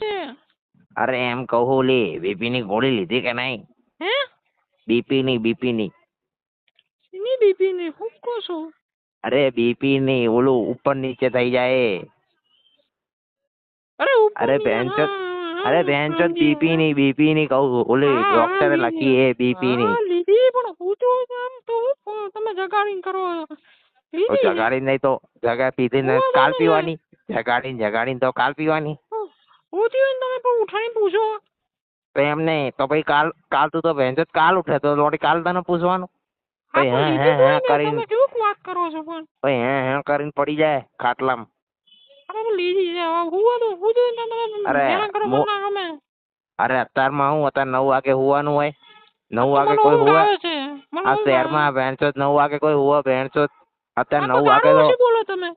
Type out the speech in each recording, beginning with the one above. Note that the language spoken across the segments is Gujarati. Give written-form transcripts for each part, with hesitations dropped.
છે? અરે એમ કહું લે બીપી ની ગોળી લીધી કે નહીં? હે? બીપી ની એની બીપી ની હું કહો છો? અરે બીપી ની ઓલું ઉપર નીચે થઈ જાય. અરે ઉપર અરે ની બેનચોદ અરે હા બેનચોદ સમજી બીપી ની કહું ઓલી હા હા ડોક્ટરે લીધી લખી એ બીપી ની. હા લીધી પણ હું તો આમ તો તમે જગાડીને કરો તો લીધી છે જગાડી નહીં તો પીધી ને હું કાલ તમે પીવાની. જગાડીને તો કાલ પીવાની. હોતી હોય ને તમે પણ ઉઠાઈને પૂછો. તો એમ નહીં તો પછી કાલ તું તો બેનચોદ કાલ ઉઠે તો વળી કાલ તને પૂછવાનું. હા પછી પણ હે લીધી તો હોય ને કરીને તમે કેવું વાત કરો છો પણ પછી હે કરીને પડી જાય ખાટલામાં. અરે પણ લીધી છે હું તો તમે અરે હેરાન કરો મને ના ગમે. અરે અત્યારમાં હું અત્યારે 9 વાગે હુવાનું હોય. આ 9 તો વાગે મને કોઈ ઊંઘ હુવે આવે છે મને આ ઊંઘ આવે શહેરમાં બેનચોદ 9 વાગે કોઈ હુવે બેનચોદ. આ અત્યારે તો 9 વાગે ગાળો તો ઓછી બોલો તમે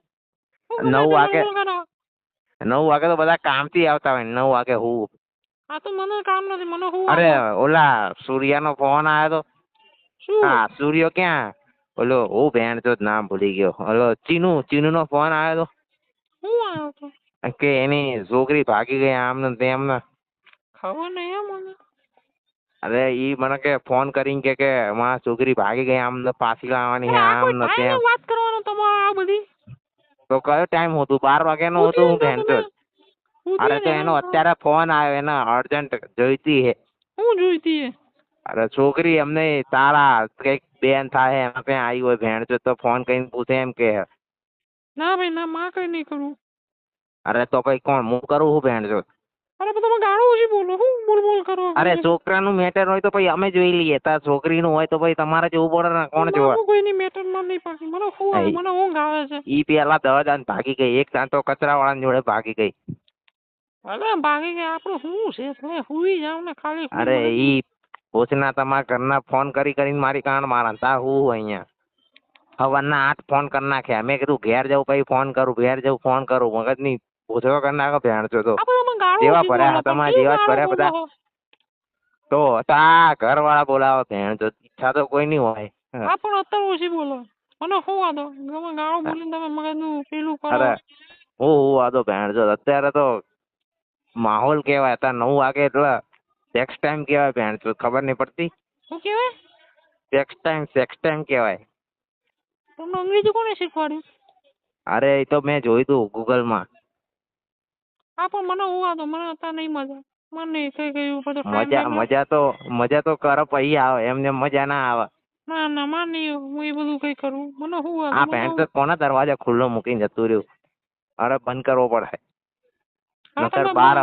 હું ગમે 9 તે વાગે બોલ કરો 9 વાગે તો બધા કામથી આવતા હોય 9 વાગે હું. આ તો મને કામ નથી મને હું અરે આવે ઓલા સૂર્યાનો ફોન આવ્યો તો. શું હા સૂર્ય ક્યાં ઓલો હું બેનચોદ નામ ભૂલી ગયો. ઓલો ચીનુ નો ફોન આવ્યો તો. હું આવ્યો તો કે એની છોકરી ભાગી ગઈ આમ ને તેમ ને. ખબર નહીં હે મને. અરે ઈ મને કે ફોન કરીને કે મારી છોકરી ભાગી ગઈ આમ ને પાછી લાવવાની હે આ આમ કોઈ ને ટાઈમે તેમ. વાત કરવાનો તમારે આ બધી તો કયો ટાઈમ હતું 12 વાગ્યાનું હતું હું બેનચોદ. અરે તો એનો અત્યારે ફોન આવ્યો એને અર્જન્ટ જોઈતી હે. હું જોઈતી હે અરે છોકરી એમને તારા કઈક બેન થાય એના ત્યાં આવી હોય બેનચોદ તો ફોન કરીને પૂછે એમ કે. ના ભાઈ ના માં કઈ નહીં કરું. અરે તો કઈ કોણ હું કરું હું બેનચોદ. અરે પણ તમે ગાળો ઓછી બોલો હું બોલ કરો અરે છોકરાનું મેટર હોય તો પછી અમે જોઈ લઈએ તાર છોકરીનું હોય તો પછી તમારે જોવું પડે ને કોણ જોવે. હું કોઈની મેટરમાં નહીં પાકી મને શું આવે મને ઊંઘ આવે છે. ઈ પેલા 10 દાન ભાગી ગઈ એક દાન તો કચરા વાળા જોડે ભાગી ગઈ. અરે ભાગી ગયા આપણું શું છે તમે હુઈ જાવ ને ખાલી અરે ઈ ભોજના તમારા ઘરના ફોન કરીને મારી કાન મારા તા હું અહીંયા સવારના 8 ફોન કરી નાખ્યા મેં કીધું ઘેર જવું પછી ફોન કરું મગજની ભૂસડો કરી નાખો ભેણચો તો જેવા ભર્યા તમારા જેવા જ ભર્યા બધા તો તા ઘર વાળા બોલાવો ભેણચો ઈચ્છા તો કોઈ નહીં હોય. હા પણ અત્યારે ઓછી બોલો મને શું વાંધો તમે ગાળો બોલીને તમે મગજનું પેલું કરો. અરે હું વાંધો ભેણચો અત્યારે તો માહોલ કેવાય અત્યારે 9 વાગે એટલે સેક્સ ટાઈમ કેવાય ભેણચો ખબર નહીં પડતી. શું કહેવાય? સેક્સ ટાઈમ કહેવાય. તમને અંગ્રેજી કોને શીખવાડ્યું? અરે એ તો મેં જોયું તું ગૂગલમાં. હા પણ મને હું વાંધો મને અત્યારે નહીં મજા મને કઈ કઈ બધો ટાઈમ મજા તો કરો પછી આવે એમને મજા ના આવે. ના ના માં નહીં હું એ બધું કઈ કરું મને શું આ વાંધો ભેણચો કોના દરવાજો ખુલ્લો મૂકીને જતું રહ્યું. અરે બંધ કરવો પડે. નકર બહાર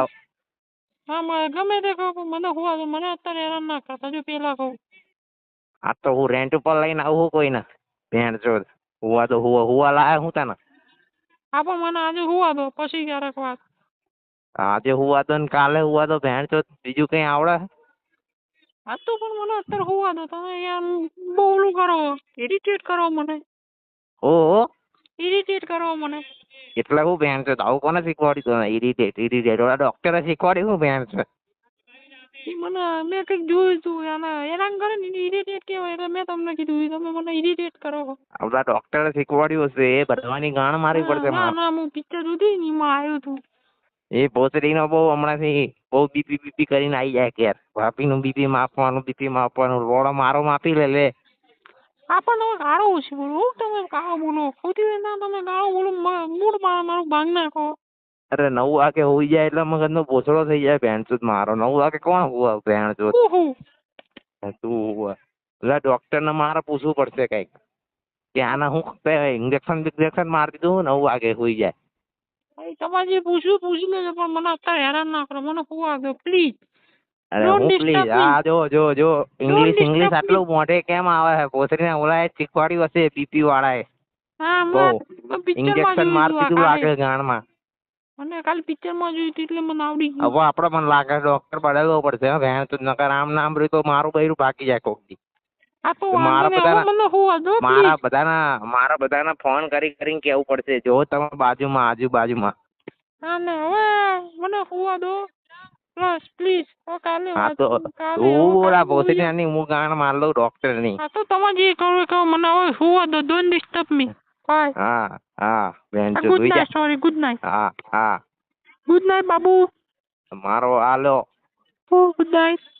હા ગમે તે કહો મને શું વાંધો મને અત્યારે હેરાન ના કરતા જો પેલા કહું. આ તો હું રેન્ટ ઉપર લઈને આવું કોઈને ભેણચો હુવા લાયા હું તને. હા પણ મને આજે શું વાંધો પછી ક્યારેક વાત. આજે હુવા દો ને કાલે હુવા દો ભેણચો બીજું કઈ આવડે. હા તો પણ મને અત્યારે શું વાંધો તમે યાર બહુ ઓલું કરો ઇરિટેટ કરો મને. ઓહો ઇરિટેટ કરો મને. એટલે હું ભેણચો આવું કોને શીખવાડ્યું તને ઇરિટેટ ઓલા ડોક્ટરે શીખવાડ્યું હું ભેણચો. મને મેં કંઈક જોયું તું એને હેરાન કરે ને ઇરિટેટ કહેવાય એટલે મેં તમને કીધું તમે મને ઇરિટેટ કરો. આપડા ડોક્ટરે શીખવાડ્યું હશે એ બધાની ગાણ મારવી પડશે મારે. ના હું પિક્ચર જોતી ને એમાં આવ્યું તું. એ ભોસડીનો બહુ હમણાંથી બહુ બીપી કરીને આવી જાય ઘેર ભાભીનું બીપી માપવાનું લોડો મારો માપી લે. હા પણ તમે ગાળો ઓછી બોલો તમે ગાળો બોલો ખોટી રીતે ના તમે ગાળો બોલો મૂડ મારું ભાંગ નાખો. અરે 9 વાગે હોઈ જાય એટલે મગજનો ભોસડો થઈ જાય ભેણચોદ મારો 9 વાગે કોણ હુવે ભેણચોદ. તું પેલા ડોક્ટરને મારે પૂછવું પડશે કઈક કે આને હું ઇન્જેક્શન મારી દીધું 9 વાગે હોઈ જાય. તમારે જે પૂછવું પૂછી લેજો પણ મને અત્યારે હેરાન ના કરો મને શું વાંધો પ્લીઝ. અરે હું પ્લીઝ આ જો ઇંગ્લિશ આટલું મોઢે કેમ આવે છે ભોસડીને ઓલાએ શીખવાડ્યું હશે બીપી વાળાએ. બહુ ઇન્જેક્શન મારી દીધું લાગે ગાણમાં. મને કાલે પિક્ચરમાં જોયું એટલે મને આવડી ગયું. હવે આપડે મને લાગે ડોક્ટર બદલવો પડશે ભેણચોદ નકર આમ નામ રહ્યું તો મારું બૈરું ભાગી જાય કોક દી. મારા બધાના ફોન કરીને કેવું પડશે જો તમે આજુબાજુમાં. હા ને હવે મને હુવા દો પ્લીઝ કાલે હા તો ઓલા ભોસડીની હું ગાણ માર લઉં ડોક્ટરની. હા તો તમે જે કહો મને હવે હુવા દો ડોન્ટ ડિસ્ટર્બ મી. હા good night sorry good night. હા ગુડ નાઇટ બાબુ. મારો આલો ઓ ગુડ નાઇટ.